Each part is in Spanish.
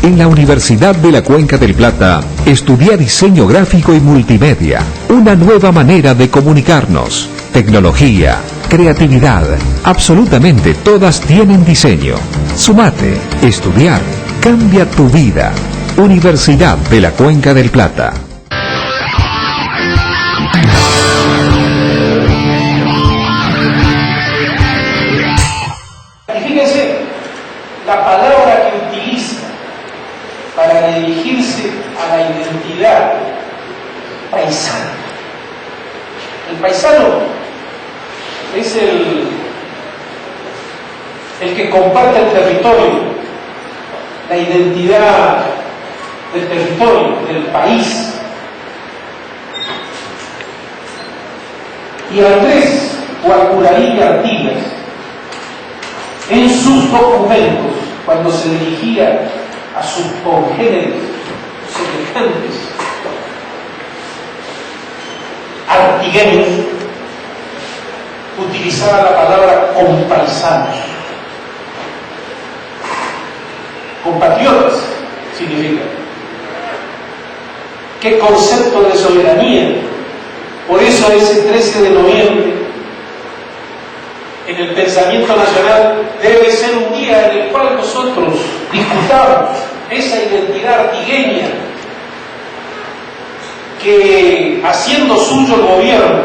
En la Universidad de la Cuenca del Plata, estudia diseño gráfico y multimedia, una nueva manera de comunicarnos. Tecnología, creatividad, absolutamente todas tienen diseño. Sumate, estudiar, cambia tu vida. Universidad de la Cuenca del Plata. Y fíjense, la palabra que utiliza para dirigirse a la identidad paisana. El paisano es el que comparte el territorio, la identidad del territorio, del país. Y Andrés Guacurarí Artigas, en sus documentos, cuando se dirigía a sus congéneres semejantes artigueños, utilizaba la palabra compaisanos. Compatriotas significa. ¿Qué concepto de soberanía? Por eso ese 13 de noviembre, en el pensamiento nacional, debe ser un día en el cual nosotros discutamos esa identidad artigueña que, haciendo suyo el gobierno,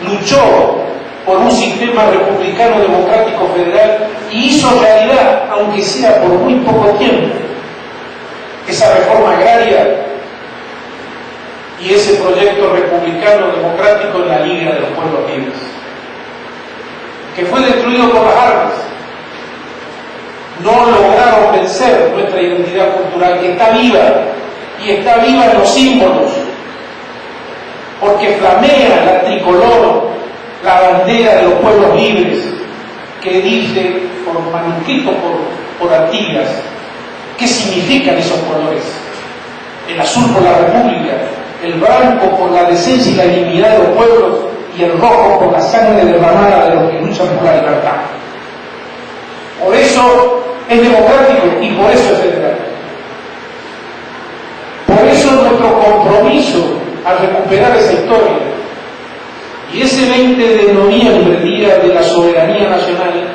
luchó por un sistema republicano democrático federal y hizo realidad, aunque sea por muy poco tiempo, esa reforma agraria y ese proyecto republicano democrático en la Liga de los Pueblos Libres, que fue destruido por las armas. No lograron vencer nuestra identidad cultural, que está viva, y está viva en los símbolos, porque flamea la tricolor, la bandera de los pueblos libres, que dice, por manuscrito por Artigas, qué significan esos colores. El azul por la república, el blanco por la decencia y la dignidad de los pueblos, y el rojo por la sangre derramada de los que luchan por la libertad. Por eso es democrático y por eso es federal. Por eso nuestro compromiso al recuperar esa historia. Y ese 20 de noviembre, Día de la Soberanía Nacional,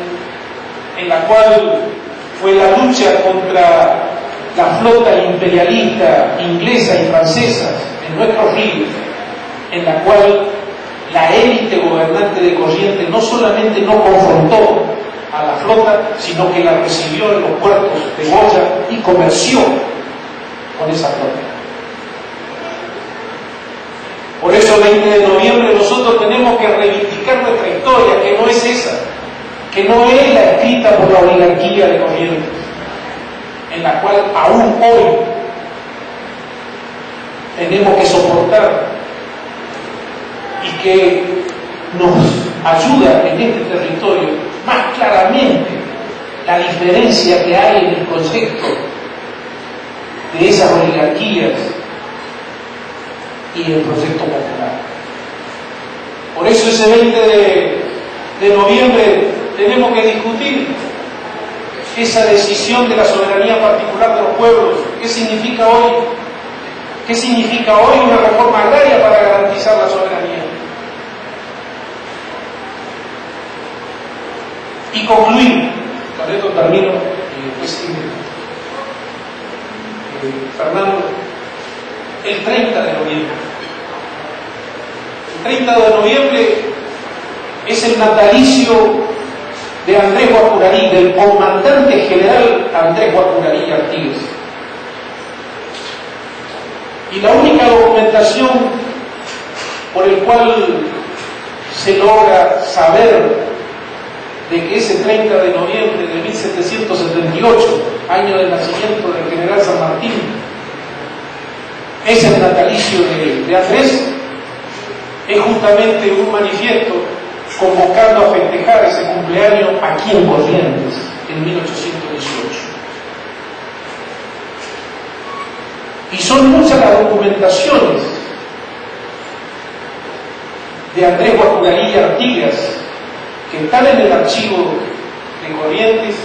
en la cual fue la lucha contra la flota imperialista inglesa y francesa en nuestros ríos, en la cual la élite gobernante de Corrientes no solamente no confrontó a la flota, sino que la recibió en los puertos de Goya y comerció con esa flota. Por eso el 20 de noviembre nosotros tenemos que reivindicar nuestra historia, que no es esa, que no es la escrita por la oligarquía de Corrientes, en la cual aún hoy tenemos que soportar y que nos ayuda en este territorio más claramente la diferencia que hay en el concepto de esas oligarquías y el proyecto popular. Por eso ese 20 de noviembre tenemos que discutir esa decisión de la soberanía particular de los pueblos. ¿Qué significa hoy? ¿Qué significa hoy una reforma agraria para garantizar la soberanía? Y concluir, con esto termino, y después sigue Fernando, el 30 de noviembre. El 30 de noviembre es el natalicio de Andrés Guacurarí, del comandante general Andrés Guacurarí Artigas. Y la única documentación por el cual se logra saber de que ese 30 de noviembre de 1778, año del nacimiento del general San Martín, es el natalicio de Andrés, es justamente un manifiesto convocando a festejar ese cumpleaños aquí en Corrientes, en 1818. Y son muchas las documentaciones de Andrés Guacurarí Artigas que están en el archivo de Corrientes,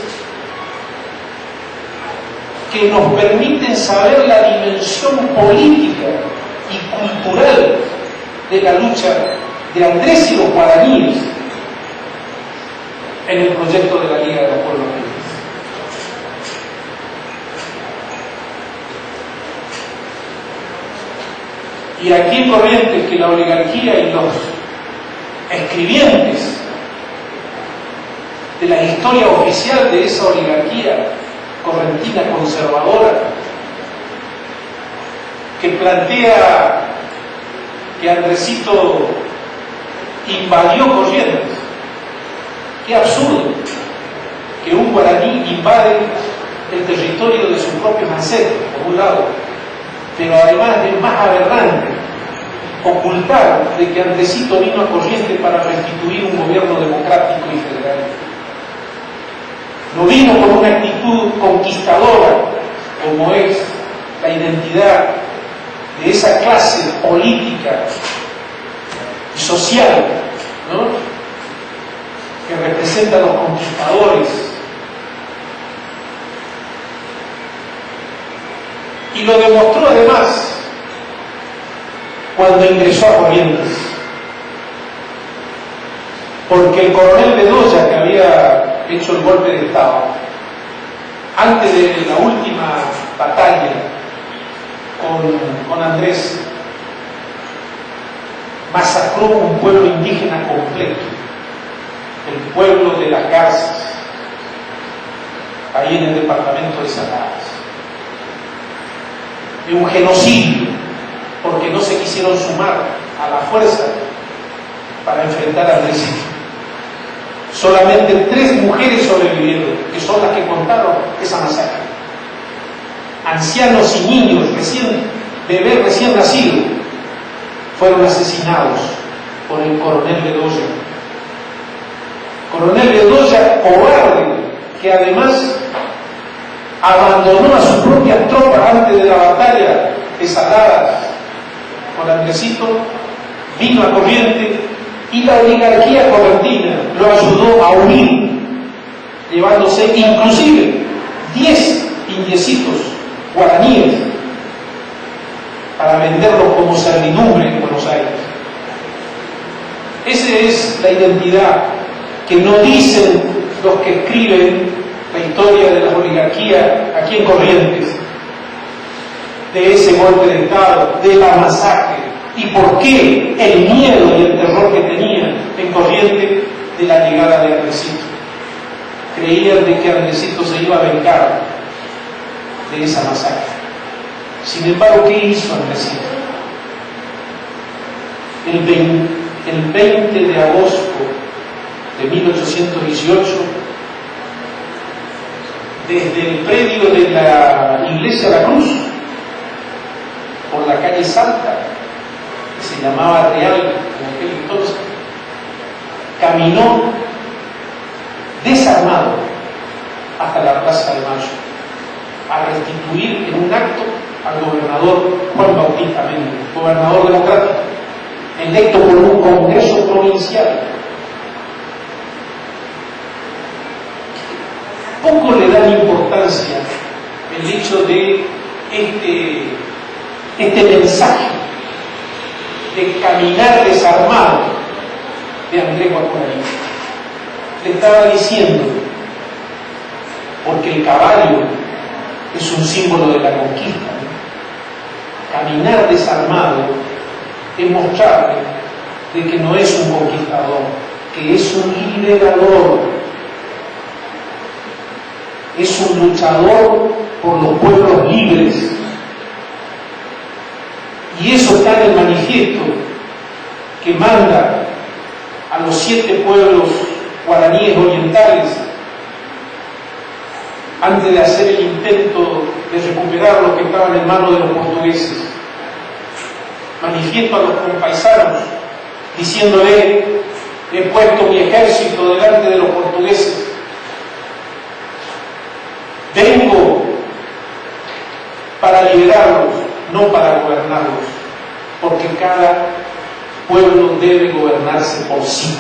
que que nos permiten saber la dimensión política y cultural de la lucha de Andrés y los guaraníes en el proyecto de la Liga de los Pueblos Libres. Y aquí en Corrientes, que la oligarquía y los escribientes de la historia oficial de esa oligarquía correntina conservadora, que plantea que Andresito invadió Corrientes. Qué absurdo que un guaraní invade el territorio de sus propios ancestros, por un lado, pero además es más aberrante ocultar de que Andresito vino a Corrientes para restituir un gobierno democrático y federal. No vino con una actitud conquistadora, como es la identidad de esa clase política y social, ¿no?, que representa a los conquistadores. Y lo demostró además cuando ingresó a Corrientes, porque el coronel Bedoya, que había hecho el golpe de Estado, antes de la última batalla con Andrés, masacró un pueblo indígena completo, el pueblo de las Garzas, ahí en el departamento de Saladas. De un genocidio, porque no se quisieron sumar a la fuerza para enfrentar a Andrés. Solamente 3 mujeres sobrevivieron, que son las que contaron esa masacre. Ancianos y niños, bebés recién nacidos, fueron asesinados por el coronel Bedoya. Coronel Bedoya, cobarde, que además abandonó a sus propias tropas antes de la batalla de Saladas con Andresito, vino a Corrientes y la oligarquía correntina lo ayudó a huir, llevándose inclusive 10 indiecitos guaraníes para venderlos como servidumbre en Buenos Aires. Esa es la identidad que no dicen los que escriben la historia de la oligarquía aquí en Corrientes, de ese golpe de Estado, de la masacre, y por qué el miedo y el terror que tenían en Corrientes de la llegada de Andresito. Creían de que Andresito se iba a vengar de esa masacre. Sin embargo, ¿qué hizo Andresito? El 20 de agosto de 1818, desde el predio de la Iglesia La Cruz, por la calle Salta, que se llamaba Real en aquel entonces, caminó desarmado hasta la Plaza de Mayo a restituir en un acto al gobernador Juan Bautista Méndez, gobernador democrático, electo por un congreso provincial. Poco le dan importancia el hecho de este mensaje de caminar desarmado de Andrés Guacuaraní. Le estaba diciendo, porque el caballo es un símbolo de la conquista, ¿no? Caminar desarmado es mostrarle de que no es un conquistador, que es un liberador, es un luchador por los pueblos libres. Y eso está en el manifiesto que manda a los 7 pueblos guaraníes orientales antes de hacer el intento de recuperar lo que estaban en manos de los portugueses. Manifiesto a los compaisanos diciéndole: he puesto mi ejército delante de los portugueses, vengo para liberarlos, no para gobernarlos, porque cada pueblo debe gobernarse por sí.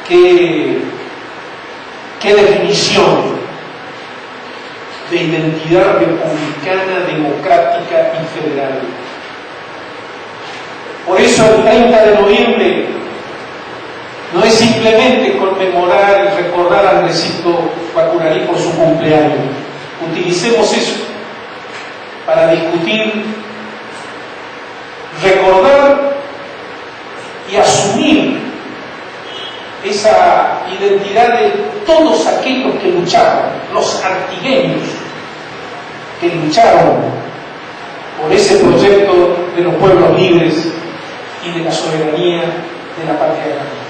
Qué definición de identidad republicana, democrática y federal. Por eso el 30 de noviembre no es simplemente conmemorar y recordar a Andresito Bacurarí por su cumpleaños. Utilicemos eso para discutir, recordar y asumir esa identidad de todos aquellos que lucharon, los artigueños que lucharon por ese proyecto de los pueblos libres y de la soberanía de la patria grande.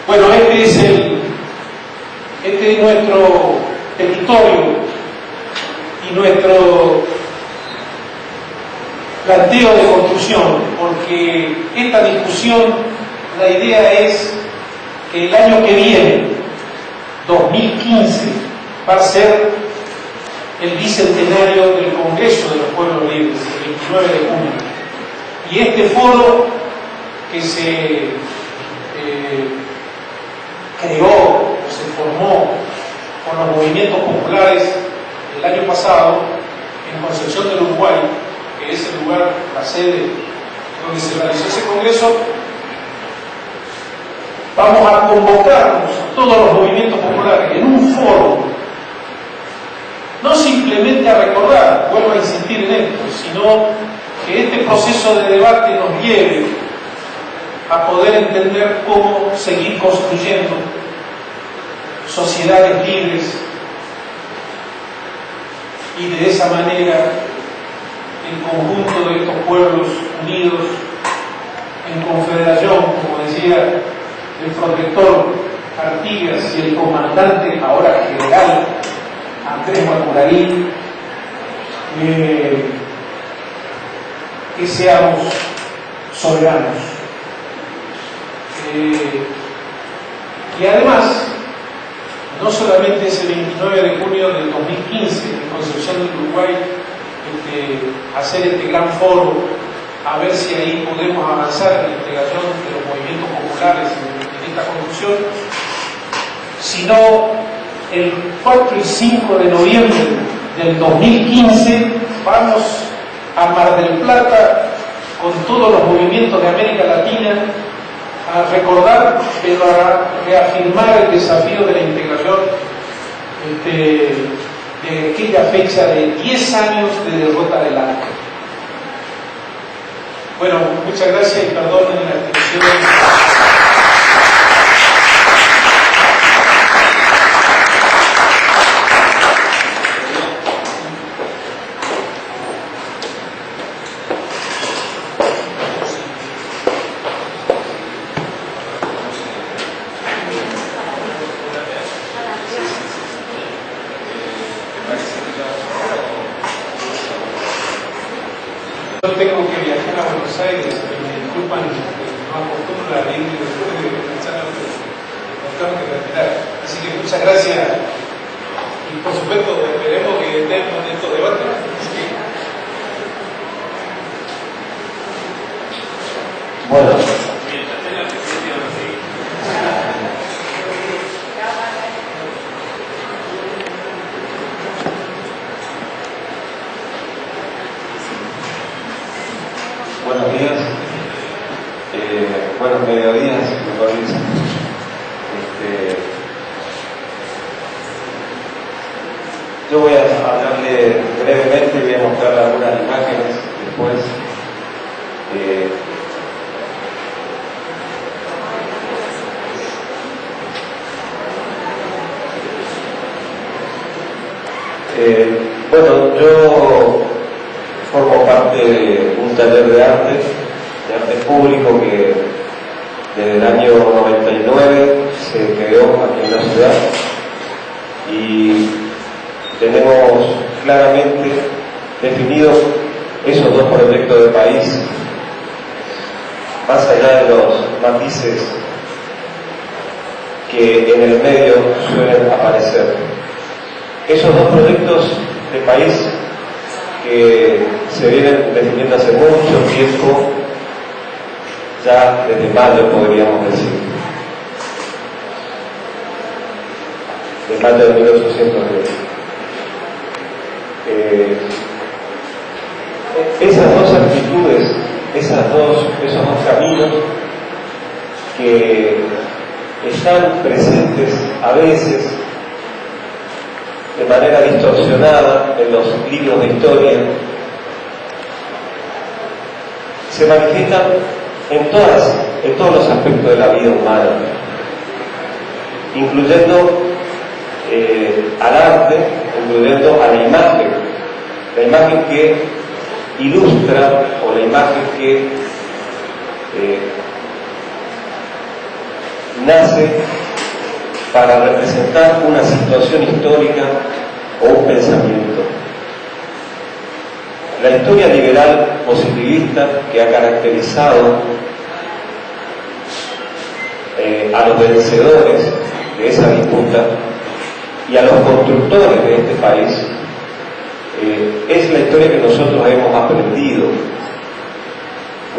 Bueno, este es nuestro territorio y nuestro planteo de construcción, porque esta discusión, la idea es que el año que viene, 2015, va a ser el bicentenario del Congreso de los Pueblos Libres, el 29 de junio. Y este foro que se creó o se formó con los movimientos populares el año pasado en Concepción del Uruguay, que es el lugar, la sede donde se realizó ese congreso, vamos a convocarnos a todos los movimientos populares en un foro, no simplemente a recordar, vuelvo a insistir en esto, sino que este proceso de debate nos lleve a poder entender cómo seguir construyendo sociedades libres y de esa manera el conjunto de estos pueblos unidos en confederación, como decía el protector Artigas y el comandante, ahora general, Andrés Bacurarí, que seamos soberanos. Y además, no solamente ese 29 de junio del 2015 en Concepción del Uruguay, hacer este gran foro, a ver si ahí podemos avanzar en la integración de los movimientos populares en esta construcción, sino el 4 y 5 de noviembre del 2015 vamos a Mar del Plata con todos los movimientos de América Latina a recordar, pero a reafirmar el desafío de la integración de aquella fecha de 10 años de derrota del ARCA. Bueno, muchas gracias y perdonen la extensión. Yo tengo que viajar a Buenos Aires, me disculpan, no acostumbro la ley y después de pensar nos tengo que retirar. Así que muchas gracias y por supuesto esperemos que estemos en estos debates. Bueno. Buenos días, buenos mediodías, mejor dicho. Yo voy a hablarle brevemente, voy a mostrar algunas imágenes después. Bueno, yo formo parte de un taller de arte público que desde el año 99 se creó aquí en la ciudad y tenemos claramente definidos esos dos proyectos de país, más allá de los matices que en el medio suelen aparecer. Esos dos proyectos de país que se vienen definiendo hace mucho tiempo, ya desde mayo podríamos decir. de mayo de 1810. Esas dos actitudes, esos dos caminos que están presentes a veces de manera distorsionada en los libros de historia, se manifiestan en todos los aspectos de la vida humana, incluyendo al arte, incluyendo a la imagen que ilustra o la imagen que nace para representar una situación histórica o un pensamiento. La historia liberal positivista que ha caracterizado a los vencedores de esa disputa y a los constructores de este país es la historia que nosotros hemos aprendido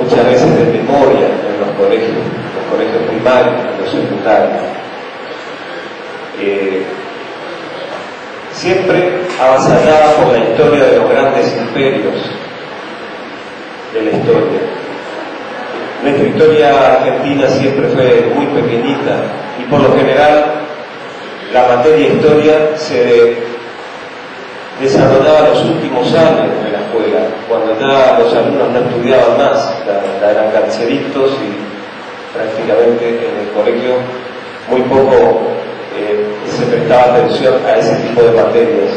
muchas veces de memoria en los colegios primarios, en los secundarios. Siempre avasallada por la historia de los grandes imperios de la historia. Nuestra historia argentina siempre fue muy pequeñita y por lo general la materia historia se desarrollaba en los últimos años de la escuela, cuando ya los alumnos no estudiaban más, ya eran canceritos y prácticamente en el colegio muy poco se prestaba atención a ese tipo de materias.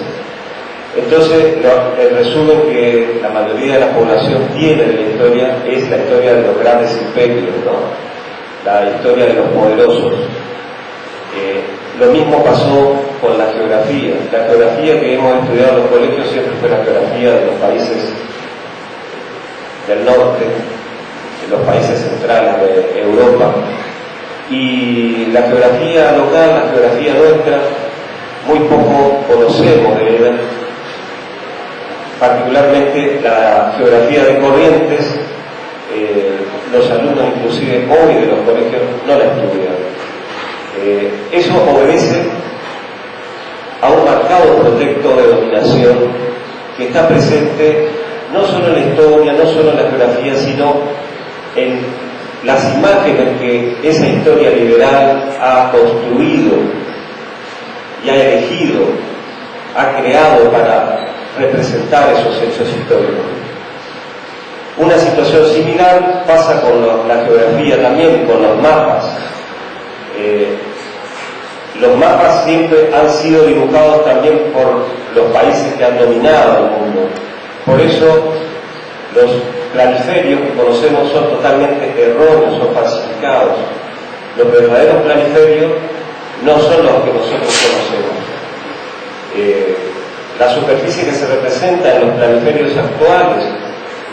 Entonces, el resumen que la mayoría de la población tiene de la historia es la historia de los grandes imperios, ¿no? La historia de los poderosos. Lo mismo pasó con la geografía. La geografía que hemos estudiado en los colegios siempre fue la geografía de los países del norte, de los países centrales de Europa. Y la geografía local, la geografía nuestra, muy poco conocemos de ella. Particularmente la geografía de Corrientes, los alumnos inclusive hoy de los colegios no la estudian. Eso obedece a un marcado proyecto de dominación que está presente no solo en la historia, no solo en la geografía, sino en las imágenes que esa historia liberal ha construido y ha elegido, ha creado para representar esos hechos históricos. Una situación similar pasa con la geografía también, con los mapas. Los mapas siempre han sido dibujados también por los países que han dominado el mundo. Por eso los planiferios que conocemos son totalmente erróneos, son falsificados. Los verdaderos planiferios no son los que nosotros conocemos. La superficie que se representa en los planiferios actuales,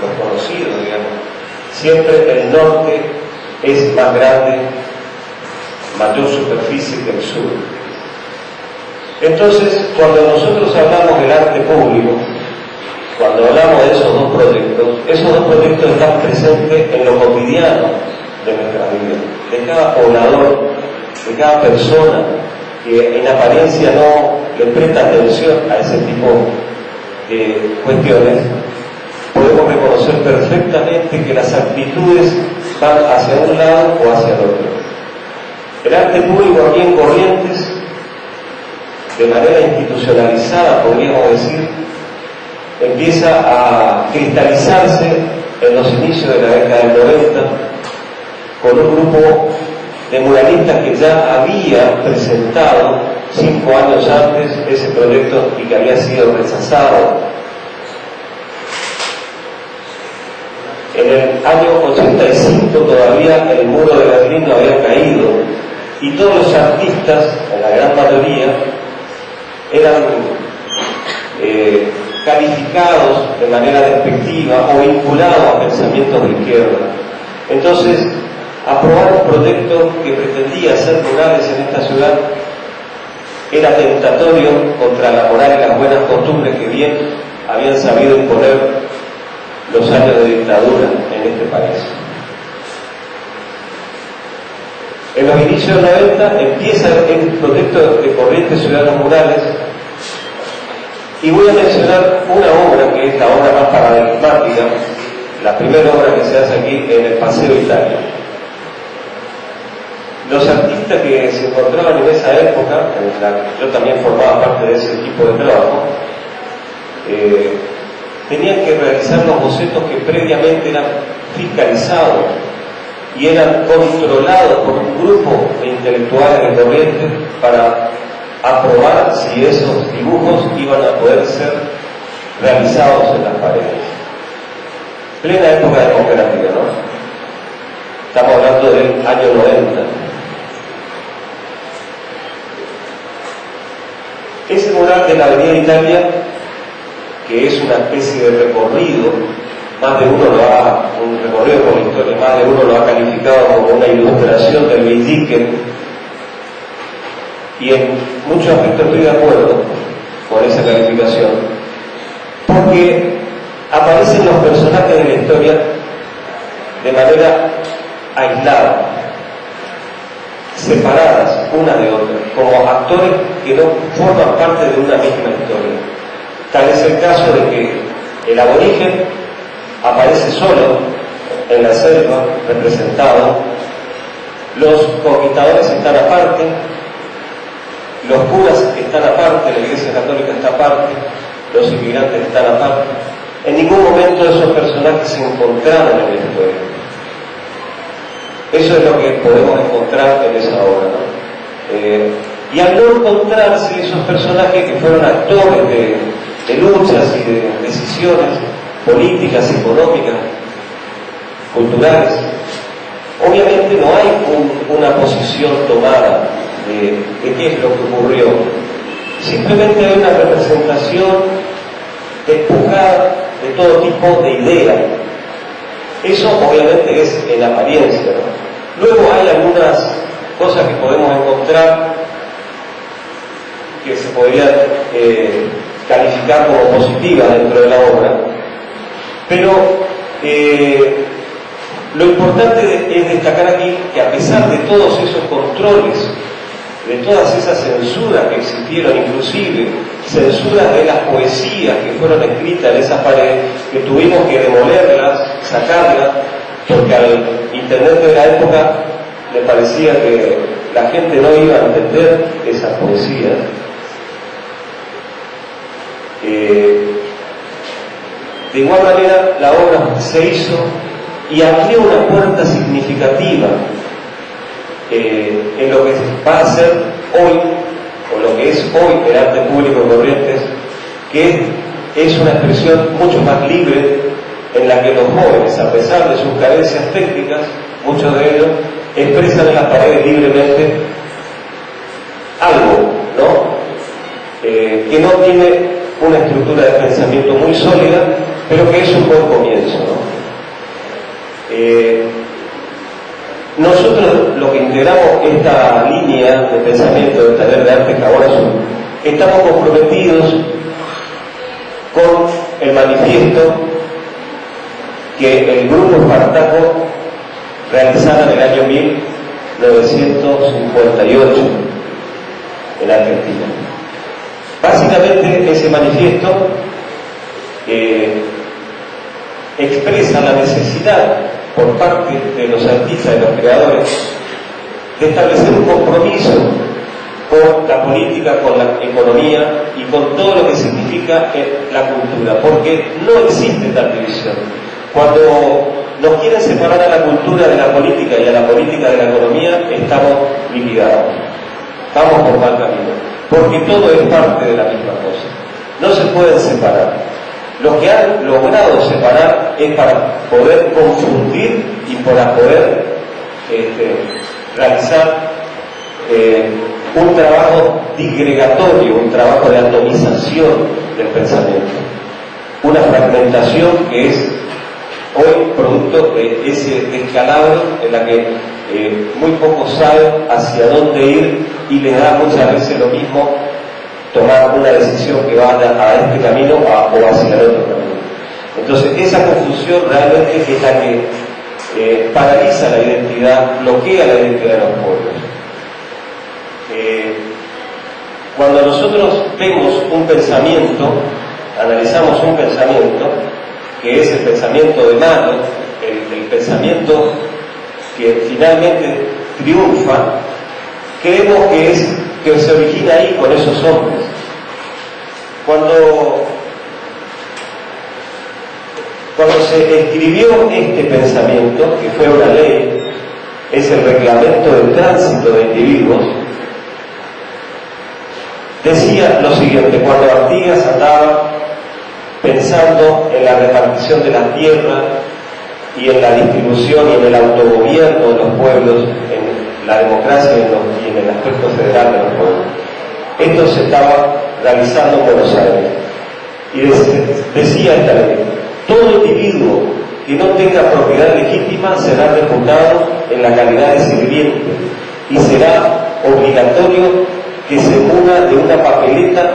los conocidos, digamos, siempre el norte es más grande, mayor superficie que el sur. Entonces, cuando nosotros hablamos del arte público, cuando hablamos de esos dos proyectos están presentes en lo cotidiano de nuestra vida, de cada poblador, de cada persona que en apariencia no le presta atención a ese tipo de cuestiones. Podemos reconocer perfectamente que las actitudes van hacia un lado o hacia el otro. El arte público aquí en Corrientes, de manera institucionalizada, podríamos decir, empieza a cristalizarse en los inicios de la década del 90 con un grupo de muralistas que ya había presentado 5 años antes ese proyecto y que había sido rechazado. En el año 85 todavía el muro de Berlín no había caído y todos los artistas, en la gran mayoría, eran calificados de manera despectiva o vinculados a pensamientos de izquierda. Entonces, aprobar un proyecto que pretendía hacer rurales en esta ciudad era tentatorio contra la moral y las buenas costumbres que bien habían sabido imponer los años de dictadura en este país. En los inicios del 90 empieza el proyecto de Corrientes Ciudadanos Murales, y voy a mencionar una obra que es la obra más paradigmática, la primera obra que se hace aquí en el Paseo Italia. Los artistas que se encontraban en esa época, en la que yo también formaba parte de ese equipo de trabajo, tenían que realizar los bocetos que previamente eran fiscalizados y eran controlados por un grupo de intelectuales de Corrientes para aprobar si esos dibujos iban a poder ser realizados en las paredes. Plena época democrática, ¿no? Estamos hablando del año 90. Ese mural de la Avenida Italia, que es una especie de recorrido, más de uno un recorrido por la historia, más de uno lo ha calificado como una ilustración del Bildlichen, y en muchos aspectos estoy de acuerdo con esa calificación, porque aparecen los personajes de la historia de manera aislada, separadas unas de otras, como actores que no forman parte de una misma historia. Tal es el caso de que el aborigen aparece solo en la selva, representado, los conquistadores están aparte, los curas están aparte, la Iglesia Católica está aparte, los inmigrantes están aparte. En ningún momento esos personajes se encontraron en la historia. Eso es lo que podemos encontrar en esa obra, ¿no? Y al no encontrarse esos personajes que fueron actores de luchas y de decisiones políticas, económicas, culturales, obviamente no hay una posición tomada de qué es lo que ocurrió. Simplemente hay una representación despojada de todo tipo de ideas. Eso obviamente es en apariencia, ¿no? Luego hay algunas cosas que podemos encontrar que se podrían calificar como positivas dentro de la obra, pero lo importante es destacar aquí que a pesar de todos esos controles, de todas esas censuras que existieron, inclusive censuras de las poesías que fueron escritas en esas paredes, que tuvimos que demolerlas, sacarlas, porque al intendente de la época le parecía que la gente no iba a entender esas poesías. De igual manera, la obra se hizo y abrió una puerta significativa en lo que va a ser hoy, o lo que es hoy el arte público de Corrientes, que es una expresión mucho más libre, en la que los jóvenes, a pesar de sus carencias técnicas, muchos de ellos expresan en las paredes libremente algo, ¿no? Que no tiene una estructura de pensamiento muy sólida, pero que es un buen comienzo, ¿no? Nosotros, los que integramos esta línea de pensamiento del taller de arte Jabón Azul, estamos comprometidos con el manifiesto que el grupo Espartaco realizara en el año 1958 en Argentina. Básicamente ese manifiesto expresa la necesidad por parte de los artistas, de los creadores, de establecer un compromiso con la política, con la economía y con todo lo que significa la cultura, porque no existe tal división. Cuando nos quieren separar a la cultura de la política y a la política de la economía, estamos liquidados, vamos por mal camino, porque todo es parte de la misma cosa, no se pueden separar. Lo que han logrado separar es para poder confundir y para poder realizar un trabajo disgregatorio, un trabajo de atomización del pensamiento, una fragmentación que es hoy producto de ese descalabro en la que muy pocos saben hacia dónde ir y les da muchas veces lo mismo tomar una decisión que va a este camino o hacia el otro camino. Entonces esa confusión realmente es la que paraliza la identidad, bloquea la identidad de los pueblos. Cuando nosotros vemos un pensamiento, analizamos un pensamiento, que es el pensamiento de Mano, el pensamiento que finalmente triunfa, creemos que se origina ahí con esos hombres. Cuando se escribió este pensamiento, que fue una ley, es el reglamento del tránsito de individuos, decía lo siguiente: cuando Artigas andaba pensando en la repartición de la tierra y en la distribución y en el autogobierno de los pueblos, en la democracia y en el aspecto federal de los pueblos, esto se estaba realizando en Buenos Aires. Y decía esta ley: todo individuo que no tenga propiedad legítima será reputado en la calidad de sirviente y será obligatorio que se muna de una papeleta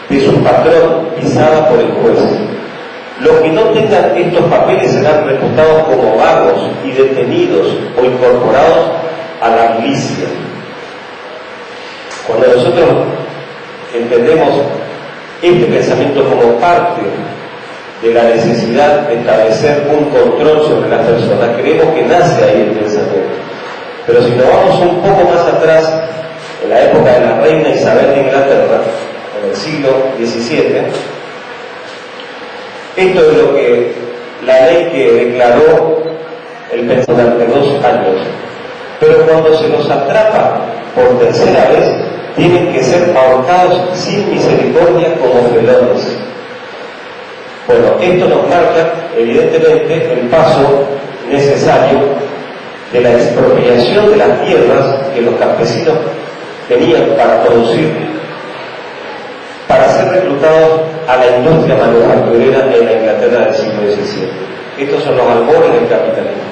de su patrón pisada por el juez. Los que no tengan estos papeles serán reputados como vagos y detenidos o incorporados a la milicia. Cuando nosotros entendemos este pensamiento como parte de la necesidad de establecer un control sobre las personas, creemos que nace ahí el pensamiento. Pero si nos vamos un poco más atrás, en la época de la reina Isabel de Inglaterra, en el siglo XVII, esto es lo que la ley que declaró el pensamiento durante 2 años. Pero cuando se los atrapa por tercera vez, tienen que ser ahorcados sin misericordia como felones. Bueno, esto nos marca evidentemente el paso necesario de la expropiación de las tierras que los campesinos tenían para producir, para ser reclutados a la industria manufacturera en la Inglaterra del siglo XVII. Estos son los albores del capitalismo.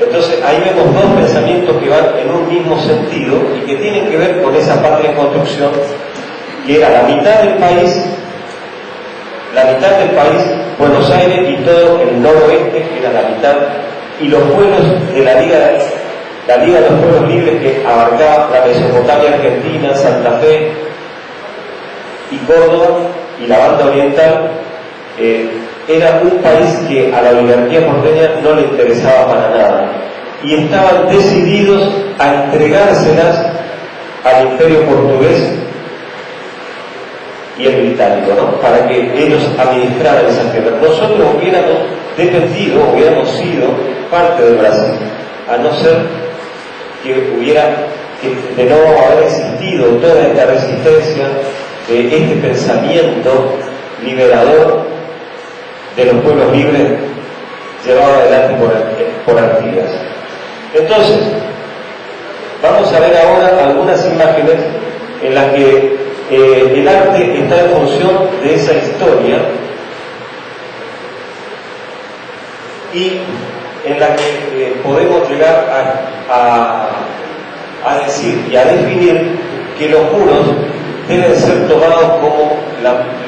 Entonces ahí vemos 2 pensamientos que van en un mismo sentido y que tienen que ver con esa patria en construcción, que era la mitad del país, Buenos Aires y todo el noroeste, que era la mitad, y los pueblos de la Liga de los Pueblos Libres, que abarcaba la Mesopotamia argentina, Santa Fe y Córdoba y la banda oriental. Era un país que a la oligarquía porteña no le interesaba para nada y estaban decididos a entregárselas al imperio portugués y el británico, ¿no?, para que ellos administraran esas tierras. Nosotros hubiéramos sido parte del Brasil, a no ser que de no haber existido toda esta resistencia de este pensamiento liberador de los pueblos libres llevado adelante por Artigas. Entonces, vamos a ver ahora algunas imágenes en las que el arte está en función de esa historia y en la que podemos llegar a decir y a definir que los muros deben ser tomados como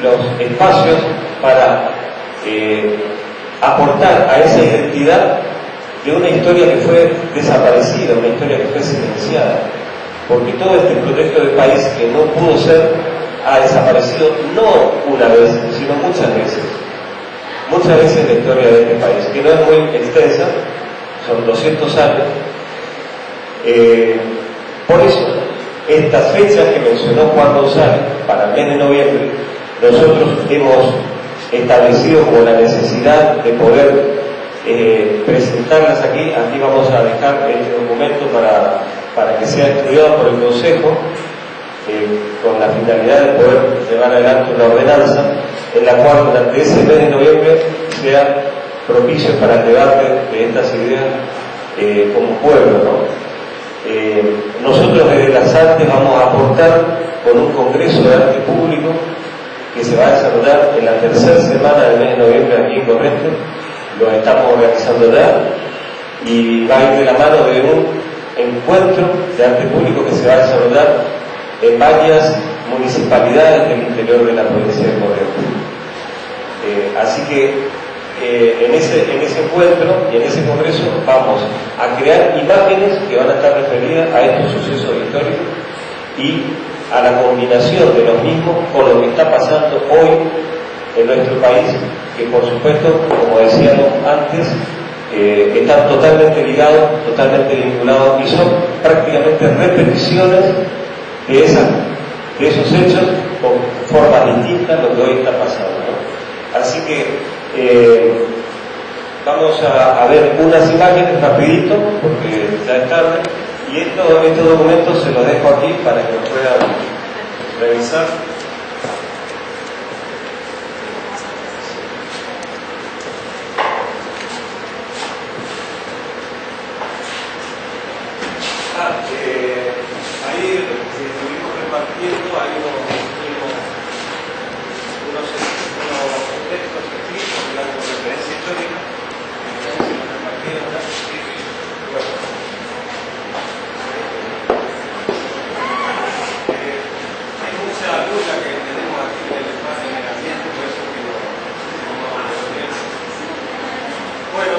los espacios para aportar a esa identidad de una historia que fue desaparecida, una historia que fue silenciada, porque todo este proyecto de país que no pudo ser ha desaparecido no una vez, sino muchas veces en la historia de este país, que no es muy extensa, son 200 años. Por eso, estas fechas que mencionó Juan González para el mes de noviembre, nosotros hemos establecido como la necesidad de poder presentarlas aquí. Aquí vamos a dejar este documento para que sea estudiado por el Consejo, con la finalidad de poder llevar adelante una ordenanza en la cual durante ese mes de noviembre sea propicio para el debate de estas ideas como pueblo, ¿no? Nosotros desde las artes vamos a aportar con un congreso de arte público que se va a desarrollar en la tercera semana del mes de noviembre aquí en Corrientes. Lo estamos organizando ya y va a ir de la mano de un encuentro de arte público que se va a desarrollar en varias municipalidades del interior de la provincia de Corrientes. Así que en ese encuentro y en ese congreso vamos a crear imágenes que van a estar referidas a estos sucesos históricos y a la combinación de los mismos con lo que está pasando hoy en nuestro país, que por supuesto, como decíamos antes, están totalmente ligados, totalmente vinculados y son prácticamente repeticiones de esos hechos con formas distintas a lo que hoy está pasando, ¿no? Así que vamos a ver unas imágenes rapidito, porque ya es tarde, y estos documentos se los dejo aquí para que los puedan revisar. Ahí estuvimos repartiendo, hay unos textos escritos que dan como referencia histórica, se los repartieron, ¿verdad? Bueno. Hay mucha duda que tenemos aquí en el espacio en el ambiente, por eso que lo vamos a resolver. Bueno,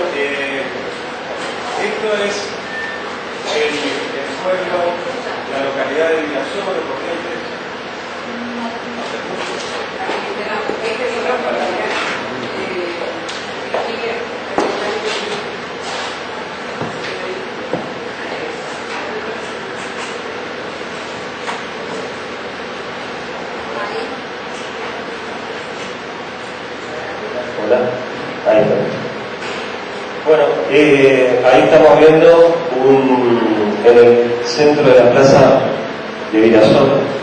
esto es el pueblo, la localidad de Virasoro, de Corrientes. Hola, ahí está. Bueno, ahí estamos viendo en el centro de la plaza de Virasoro.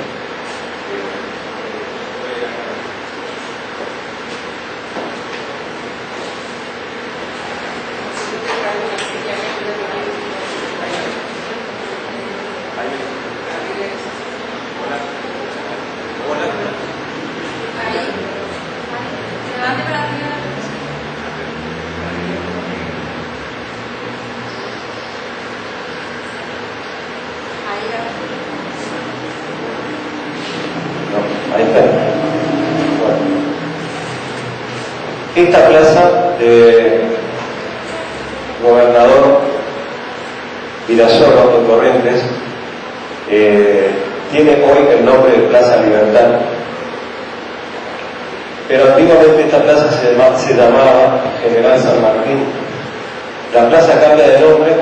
Esta plaza de Gobernador Virasoro de Corrientes tiene hoy el nombre de Plaza Libertad, pero antiguamente esta plaza se llamaba General San Martín. La plaza cambia de nombre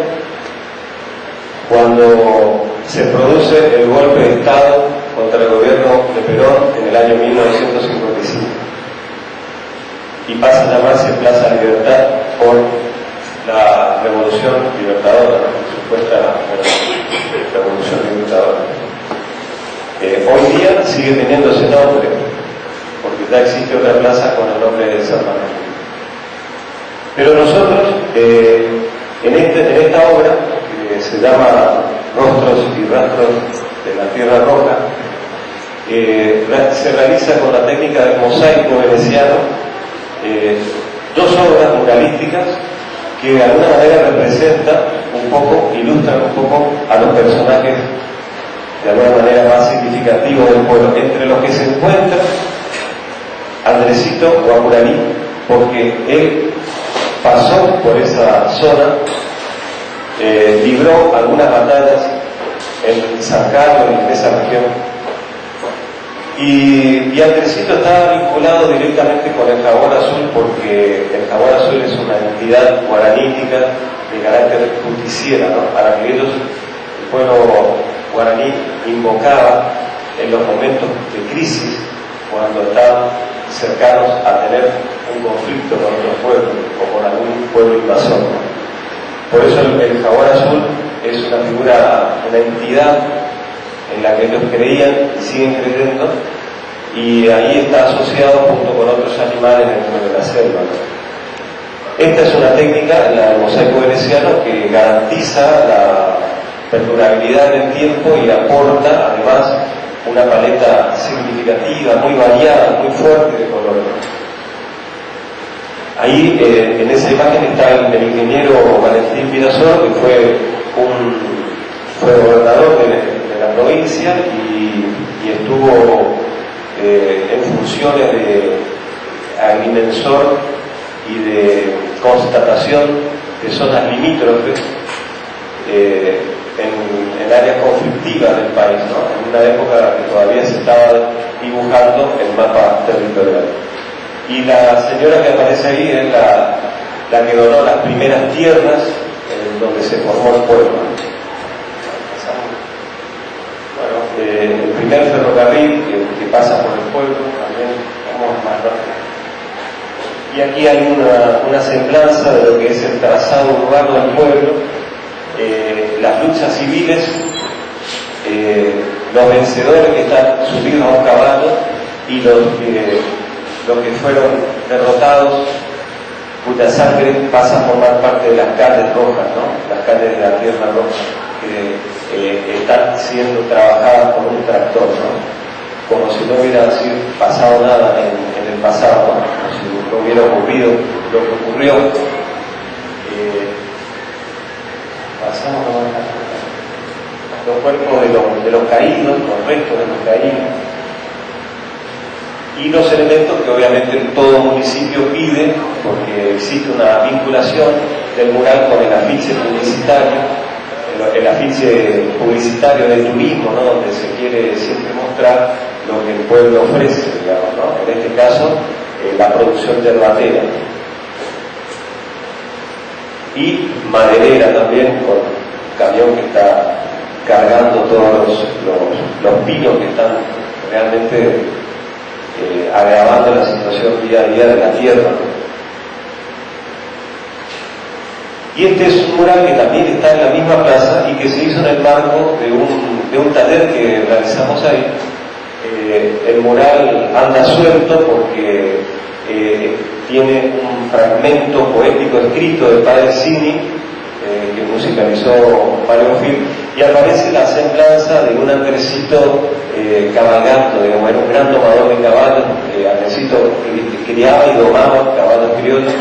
cuando se produce el golpe de Estado contra el gobierno de Perón en el año 1955 y pasa a llamarse Plaza Libertad por la Revolución Libertadora, la supuesta Revolución Libertadora. Hoy día sigue teniendo ese nombre porque ya existe otra plaza con el nombre de San Martín. Pero nosotros en esta obra que se llama Rostros y Rastros de la Tierra Roja, se realiza con la técnica del mosaico veneciano, dos obras muralísticas que de alguna manera representan un poco, ilustran un poco a los personajes de alguna manera más significativos del pueblo, entre los que se encuentra Andresito Guapuraní, porque él pasó por esa zona, libró algunas batallas en San Carlos y en esa región. Y Andresito está vinculado directamente con el Jaguar Azul porque el Jaguar Azul es una entidad guaranítica de carácter justiciera, ¿no? A la que ellos, el pueblo guaraní, invocaba en los momentos de crisis, cuando están cercanos a tener un conflicto con otro pueblo o con algún pueblo invasor, ¿no? Por eso el Jaguar Azul es una figura, una entidad en la que ellos creían y siguen creyendo, y ahí está asociado junto con otros animales dentro de la selva, ¿no? Esta es una técnica, la del mosaico veneciano, que garantiza la perdurabilidad del tiempo y aporta además una paleta significativa, muy variada, muy fuerte de colores. Ahí en esa imagen está el ingeniero Valentín Virasoro, que fue gobernador de la provincia y estuvo en funciones de agrimensor y de constatación de zonas limítrofes en áreas conflictivas del país, ¿no? En una época que todavía se estaba dibujando el mapa territorial. Y la señora que aparece ahí es la que donó las primeras tierras donde se formó el pueblo. Bueno, el primer ferrocarril que pasa por el pueblo, también vamos más rápido. Y aquí hay una semblanza de lo que es el trazado urbano del pueblo, las luchas civiles, los vencedores que están subidos a un caballo y los que fueron derrotados, cuya sangre pasa a formar parte de las calles rojas, ¿no? Las calles de la tierra roja, que están siendo trabajadas con un tractor, ¿no? Como si no hubiera pasado nada en el pasado, ¿no? Como si no hubiera ocurrido lo que ocurrió. Pasamos a los cuerpos de los caídos, los restos de los caídos, y los elementos que obviamente todo municipio pide, porque existe una vinculación del mural con el afiche publicitario, el afiche publicitario del turismo, ¿no? Donde se quiere siempre mostrar lo que el pueblo ofrece, digamos, ¿no? En este caso, la producción yerbatera y maderera también, con un camión que está cargando todos los pinos que están realmente agravando la situación día a día de la tierra. Y este es un mural que también está en la misma plaza y que se hizo en el marco de un taller que realizamos ahí. El mural anda suelto porque tiene un fragmento poético escrito de Padre Cini, que musicalizó Mario Gil, y aparece la semblanza de un Andresito cabalgando, digamos, era un gran domador de caballos. Andresito criaba y domaba caballos criollos,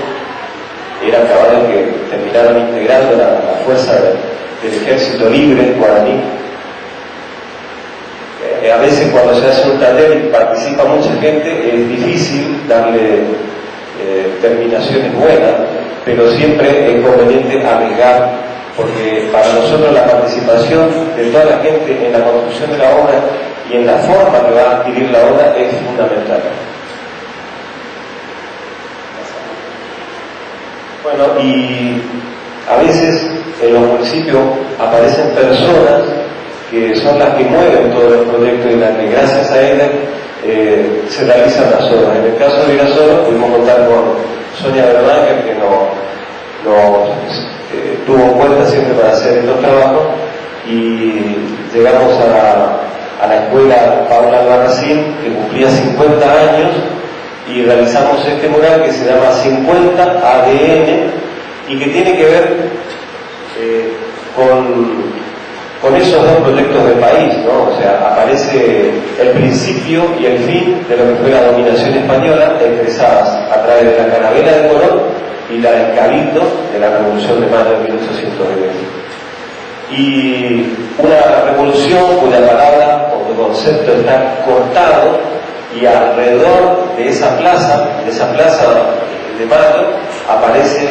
eran caballos que terminaron integrando la fuerza del ejército libre guaraní. A veces cuando se hace un taller y participa mucha gente es difícil darle terminaciones buenas, pero siempre es conveniente arriesgar, porque para nosotros la participación de toda la gente en la construcción de la obra y en la forma que va a adquirir la obra es fundamental. Bueno, y a veces en los municipios aparecen personas que son las que mueven todos los proyectos y las que gracias a ellas se realizan las obras. En el caso de Virasoro pudimos contar con Sonia Bernanger, que nos tuvo en cuenta siempre para hacer estos trabajos, y llegamos a la escuela Paula Albarracín, que cumplía 50 años, y realizamos este mural que se llama 50 ADN y que tiene que ver con esos dos proyectos del país, ¿no? O sea, aparece el principio y el fin de lo que fue la dominación española, expresadas a través de la carabela de Colón y la del Cabildo de la Revolución de Mayo de 1820. Y una revolución cuya palabra o concepto está cortado, y alrededor de esa plaza de Mayo, aparecen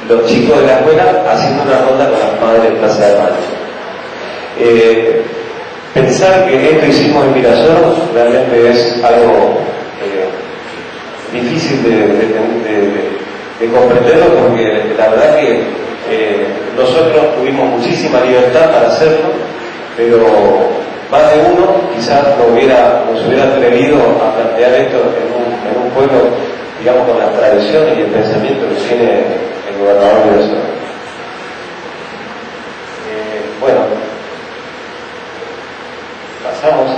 los chicos de la escuela haciendo una ronda con las madres de Plaza de Mayo. Pensar que esto hicimos en Virasoro realmente es algo difícil de comprenderlo, porque la verdad que nosotros tuvimos muchísima libertad para hacerlo, pero más de uno quizás nos hubiera atrevido a plantear esto en un pueblo, digamos, con las tradiciones y el pensamiento que tiene el gobernador de Virasoro. Bueno, pasamos.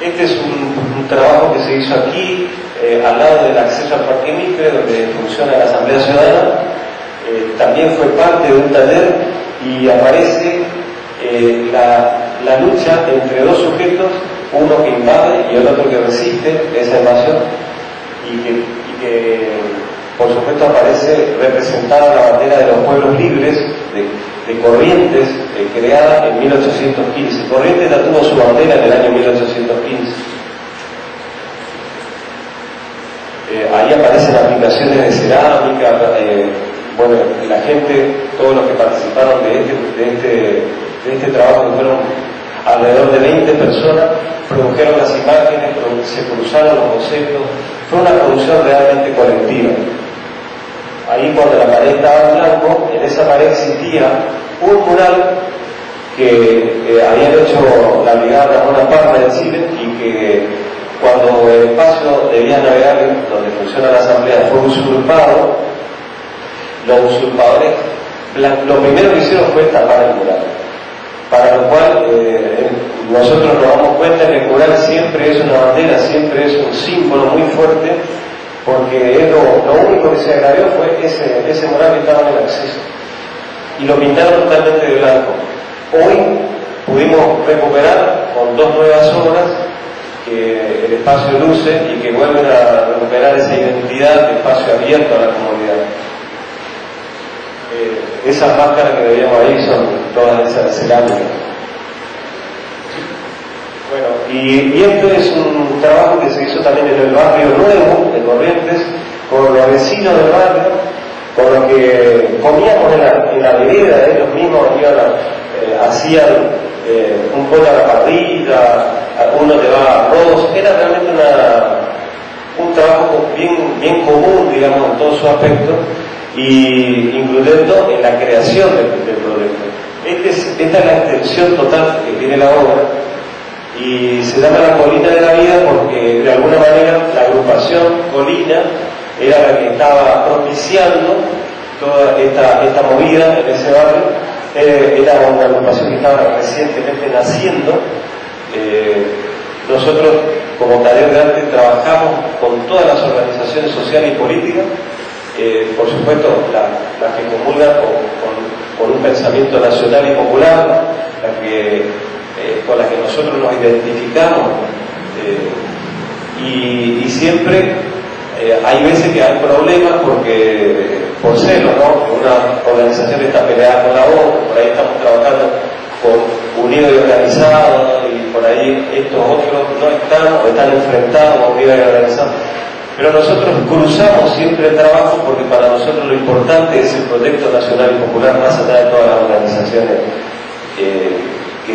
Este es un trabajo que se hizo aquí, al lado del acceso al Parque Mitre, donde funciona la Asamblea Ciudadana. También fue parte de un taller y aparece la lucha entre dos sujetos, uno que invade y el otro que resiste esa invasión, y que por supuesto aparece representada la bandera de los pueblos libres de Corrientes, creada en 1815. Corrientes ya tuvo su bandera en el año 1815. Ahí aparecen presentaciones de cerámica, bueno, la gente, todos los que participaron de este trabajo, que fueron alrededor de 20 personas, produjeron las imágenes, se cruzaron los conceptos, fue una producción realmente colectiva. Ahí cuando la pared estaba en blanco, en esa pared existía un mural que habían hecho la Brigada Ramón Parra de Chile y que cuando el espacio de Vías Navegables, donde funciona la asamblea, fue usurpado, los usurpadores lo primero que hicieron fue tapar el mural. Para lo cual nosotros nos damos cuenta que el mural siempre es una bandera, siempre es un símbolo muy fuerte, porque es lo único que se agravió fue ese mural que estaba en el acceso. Y lo pintaron totalmente de blanco. Hoy pudimos recuperar con 2 nuevas obras que el espacio luce y que vuelven a recuperar esa identidad de espacio abierto a la comunidad. Esas máscaras que veíamos ahí son todas esas cerámicas. Bueno, y esto es un trabajo que se hizo también en el barrio nuevo de Corrientes, con los vecinos del barrio, con los que comíamos en la vereda, ellos mismos hacían un pollo a la parrilla, uno llevaba arroz, era realmente un trabajo bien común, digamos, en todo su aspecto, y incluyendo en la creación del proyecto. Esta es la extensión total que tiene la obra, y se llama la Colina de la Vida porque de alguna manera la agrupación Colina era la que estaba propiciando toda esta movida en ese barrio. Era una agrupación que estaba recientemente naciendo. Nosotros como Taller de Arte trabajamos con todas las organizaciones sociales y políticas, por supuesto las que comulgan con un pensamiento nacional y popular, con las que nosotros nos identificamos, y siempre hay veces que hay problemas porque por celos, ¿no? Una organización está peleada con la otra, por ahí estamos trabajando con unidos y organizados, y por ahí estos otros no están o están enfrentados a unidos y organizados. Pero nosotros cruzamos siempre el trabajo porque para nosotros lo importante es el proyecto nacional y popular, más allá de todas las organizaciones que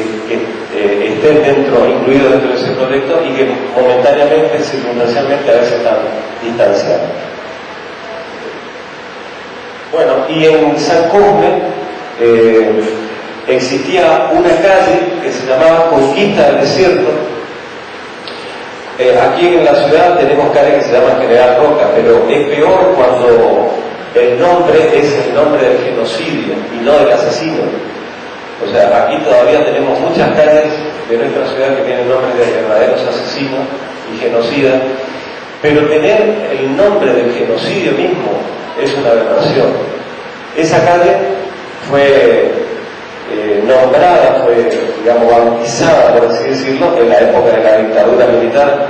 estén incluidos dentro de ese proyecto y que momentáneamente, circunstancialmente, a veces están distanciados. Bueno, y en San Cosme existía una calle que se llamaba Conquista del Desierto. Aquí en la ciudad tenemos calles que se llaman General Roca, pero es peor cuando el nombre es el nombre del genocidio y no del asesino. O sea, aquí todavía tenemos muchas calles de nuestra ciudad que tienen nombres de verdaderos asesinos y genocidas, pero tener el nombre del genocidio mismo es una aberración. Esa calle fue nombrada, fue, digamos, bautizada, por así decirlo, en la época de la dictadura militar,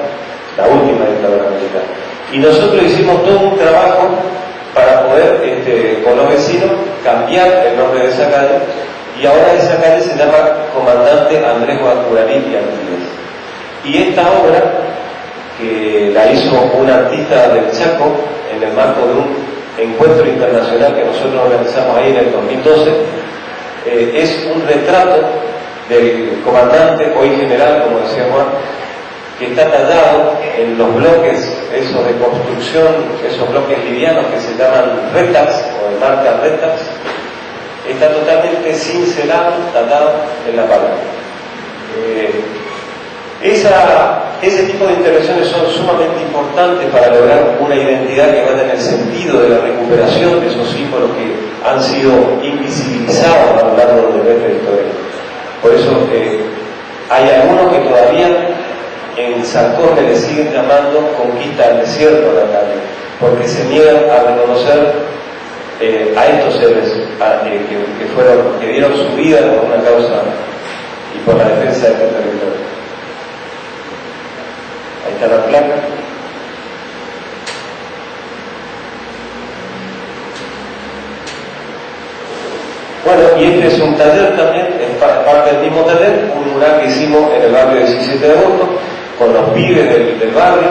la última dictadura militar. Y nosotros hicimos todo un trabajo para poder, con los vecinos, cambiar el nombre de esa calle, y ahora esa calle se llama Comandante Andrés Guaturarí y Artiles. Y esta obra, que la hizo un artista del Chaco en el marco de un encuentro internacional que nosotros organizamos ahí en el 2012, es un retrato del comandante, hoy general, como decía Juan, que está tallado en los bloques esos de construcción, esos bloques livianos que se llaman Retax o de marca Retax. Está totalmente cincelado, tallado en la pared. Ese tipo de intervenciones son sumamente importantes para lograr una identidad que vaya en el sentido de la recuperación de esos símbolos que han sido invisibilizados a lo largo de nuestra historia. Por eso hay algunos que todavía en San Cosme le siguen llamando Conquista del Desierto a la calle, porque se niegan a reconocer a estos seres que dieron su vida por una causa y por la defensa de este territorio. Ahí está la placa. Bueno, y este es un taller también, es parte del mismo taller, un mural que hicimos en el barrio 17 de agosto, con los pibes del barrio,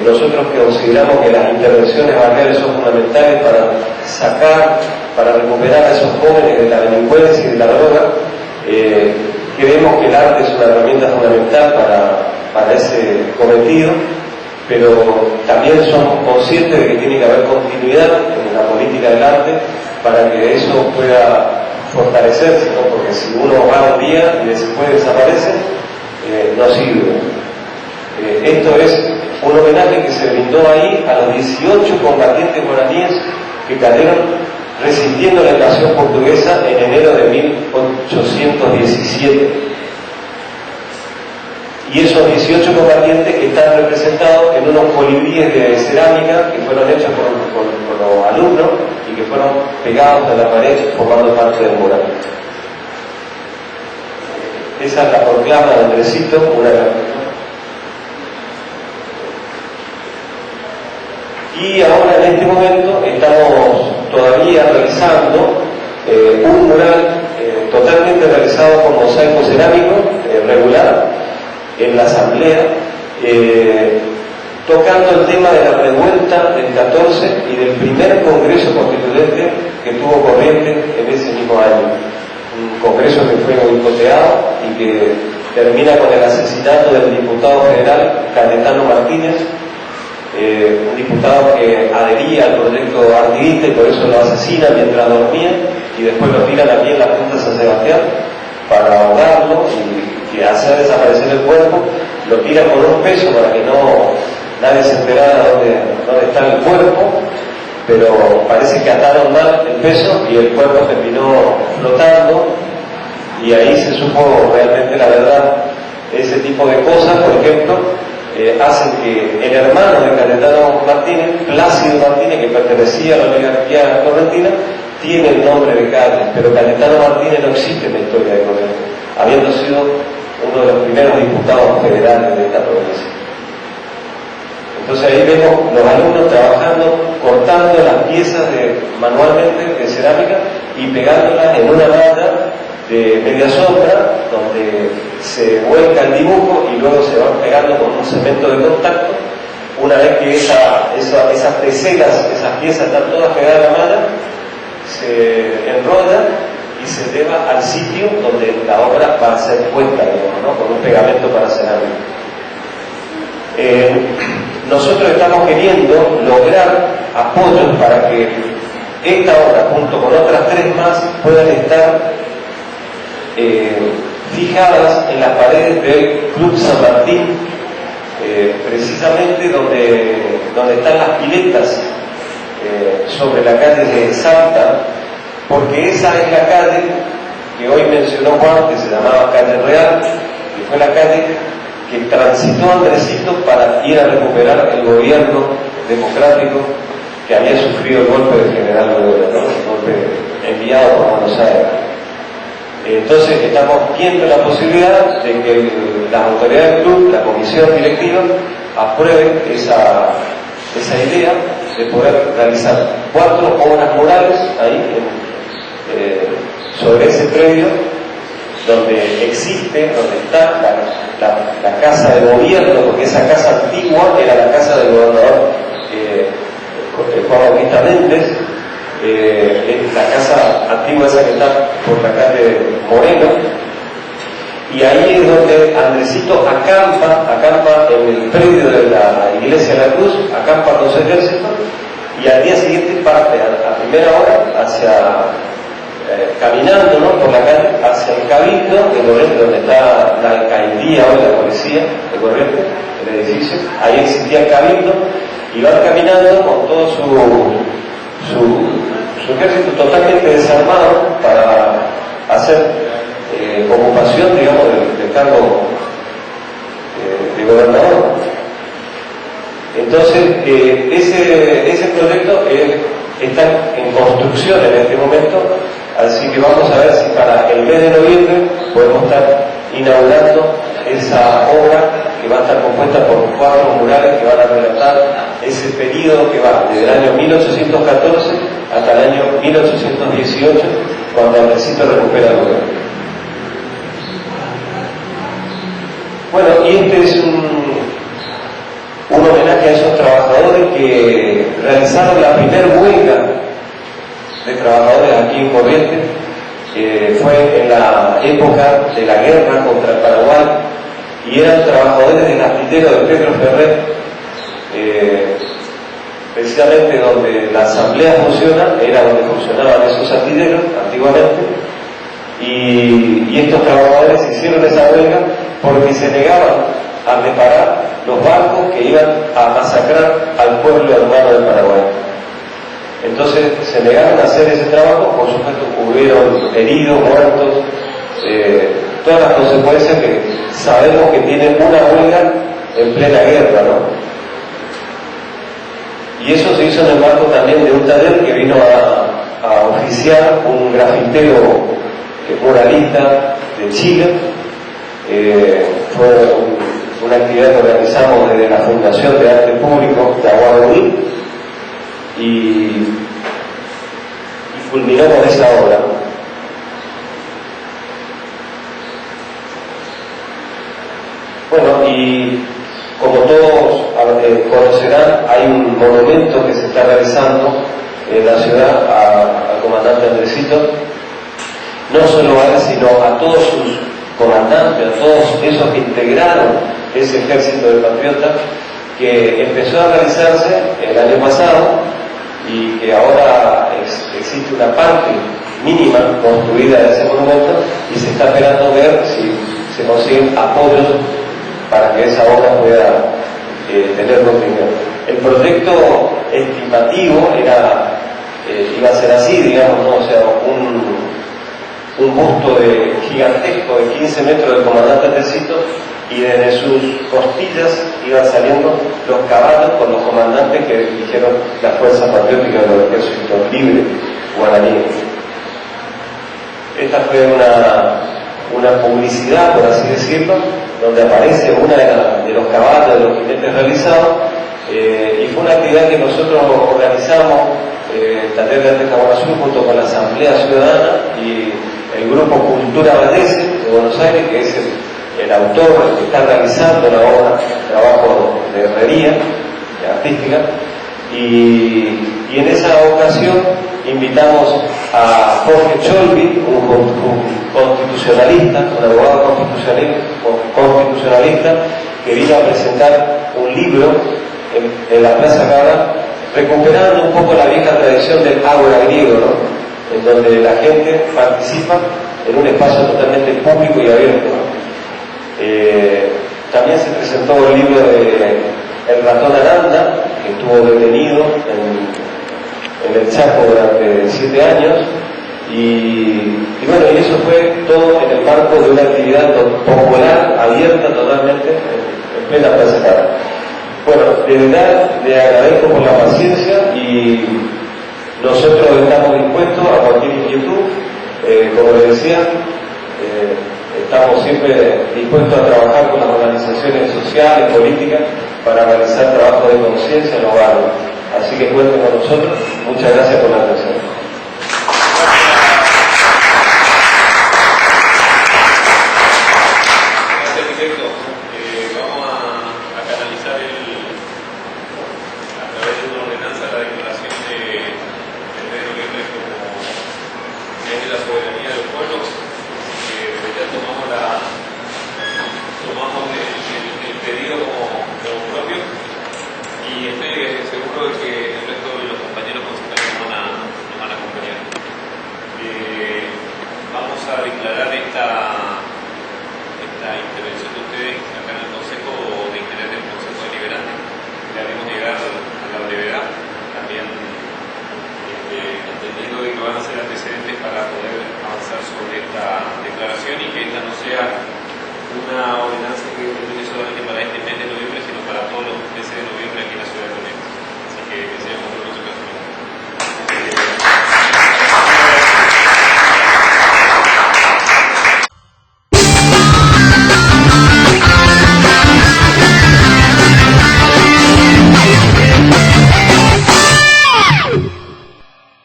Nosotros consideramos que las intervenciones barriales son fundamentales para sacar, para recuperar a esos jóvenes de la delincuencia y de la droga. Creemos que el arte es una herramienta fundamental para ese cometido, pero también somos conscientes de que tiene que haber continuidad en la política del arte para que eso pueda fortalecerse, ¿no? Porque si uno va un día y después desaparece, no sirve. Esto es un homenaje que se brindó ahí a los 18 combatientes guaraníes que cayeron resistiendo la invasión portuguesa en enero de 1817. Y esos 18 combatientes están representados en unos colibríes de cerámica que fueron hechos por los alumnos y que fueron pegados a la pared formando parte del mural. Esa es la proclama de Andresito, una de las... Y ahora en este momento estamos todavía realizando un mural totalmente realizado con mosaico cerámico regular en la asamblea, tocando el tema de la revuelta del 14 y del primer congreso constituyente que tuvo Corrientes en ese mismo año. Un congreso que fue boicoteado y que termina con el asesinato del diputado federal Cayetano Martínez, un diputado que adhería al proyecto artiguista y por eso lo asesinan mientras dormía y después lo tiran aquí en la Punta de San Sebastián para ahogarlo y hacer desaparecer el cuerpo. Lo tiran por un peso para que nadie se enterara dónde está el cuerpo, pero parece que ataron mal el peso y el cuerpo terminó flotando y ahí se supo realmente la verdad. Ese tipo de cosas, por ejemplo, hacen que el hermano de Cayetano Martínez, Plácido Martínez, que pertenecía a la oligarquía correntina, tiene el nombre de calle, pero Cayetano Martínez no existe en la historia de Corrientes, habiendo sido uno de los primeros diputados federales de esta provincia. Entonces ahí vemos los alumnos trabajando, cortando las piezas manualmente de cerámica y pegándolas en una malla de media sombra donde se vuelca el dibujo y luego se van pegando con un cemento de contacto. Una vez que esas teselas, esas piezas están todas pegadas a la malla, se enrollan y se lleva al sitio donde la obra va a ser puesta, digamos, ¿no? Con un pegamento para cerámica. Nosotros estamos queriendo lograr apoyos para que esta obra, junto con otras 3 más, puedan estar fijadas en las paredes del Club San Martín, precisamente donde están las piletas sobre la calle de Salta, porque esa es la calle que hoy mencionó Juan, que se llamaba Calle Real, que fue la calle que transitó Andresito para ir a recuperar el gobierno democrático que había sufrido el golpe del general Godoy, ¿no? El golpe enviado por Buenos Aires. Entonces estamos viendo la posibilidad de que las autoridades del club, la comisión directiva, aprueben esa idea de poder realizar 4 obras murales ahí sobre ese predio donde está la casa de gobierno, porque esa casa antigua era la casa del gobernador Juan Bautista Méndez. La casa antigua esa que está por la calle Moreno, y ahí es donde Andresito acampa en el predio de la iglesia de la Cruz, acampa con su ejército y al día siguiente parte a primera hora caminando, ¿no?, por la calle hacia el Cabildo de Corrientes, donde está la alcaldía hoy, la policía de Corrientes, el edificio. Ahí existía el Cabildo y van caminando con todo su ejército totalmente desarmado para hacer ocupación, digamos, del cargo de gobernador. Entonces, ese proyecto está en construcción en este momento, así que vamos a ver si para el mes de noviembre podemos estar inaugurando esa obra que va a estar compuesta por 4 murales que van a relatar ese periodo que va desde el año 1814 hasta el año 1818, cuando Andresito recupera el gobierno. Bueno, y este es un homenaje trabajadores que realizaron la primera huelga de trabajadores aquí en Corrientes. Fue en la época de la guerra contra el Paraguay y eran trabajadores del astillero de Pedro Ferrer, precisamente donde la asamblea funciona, era donde funcionaban esos astilleros antiguamente, y estos trabajadores hicieron esa huelga porque se negaban a reparar los barcos que iban a masacrar al pueblo hermano del Paraguay. Entonces se negaron a hacer ese trabajo. Por supuesto hubieron heridos, muertos, todas las consecuencias que sabemos que tiene una huelga en plena guerra, ¿no? Y eso se hizo en el marco también de un taller que vino a oficiar un grafitero muralista de Chile. Fue una actividad que organizamos desde la Fundación de Arte Público de Aguadorí y culminó con esa obra. Bueno, y como todos conocerán, hay un monumento que se está realizando en la ciudad al comandante Andresito, no solo a él, sino a todos sus comandantes, a todos esos que integraron ese ejército de patriotas, que empezó a realizarse el año pasado y que ahora existe una parte mínima construida de ese monumento y se está esperando ver si se consiguen apoyos para que esa obra pueda tener continuidad. El proyecto estimativo iba a ser así, digamos, ¿no? O sea, un busto gigantesco de 15 metros del comandante Tecito, y desde sus costillas iban saliendo los caballos con los comandantes que dirigieron la fuerza patriótica de los ejércitos libres guaraníes. Esta fue una publicidad, por así decirlo, donde aparece una de los caballos de los jinetes realizados, y fue una actividad que nosotros organizamos, el taller de arte Jabón Azul, junto con la Asamblea Ciudadana y el grupo Cultura Vallese de Buenos Aires, que es el autor, el que está realizando la obra, el trabajo de herrería artística, y en esa ocasión invitamos a Jorge Cholvi, un constitucionalista, un abogado constitucionalista, que vino a presentar un libro en la Plaza Cabra, recuperando un poco la vieja tradición del ágora griego, ¿no? En donde la gente participa en un espacio totalmente público y abierto, ¿no? También se presentó el libro de El ratón Aranda, que estuvo detenido en el Chaco durante 7 años, y bueno, y eso fue todo en el marco de una actividad popular, abierta totalmente, en plena Plaza Cabra. Bueno, de verdad le agradezco por la paciencia y nosotros estamos dispuestos a cualquier inquietud. Como les decía, estamos siempre dispuestos a trabajar con las organizaciones sociales, políticas, para realizar trabajo de conciencia en los barrios. Así que cuenten con nosotros. Muchas gracias por la atención.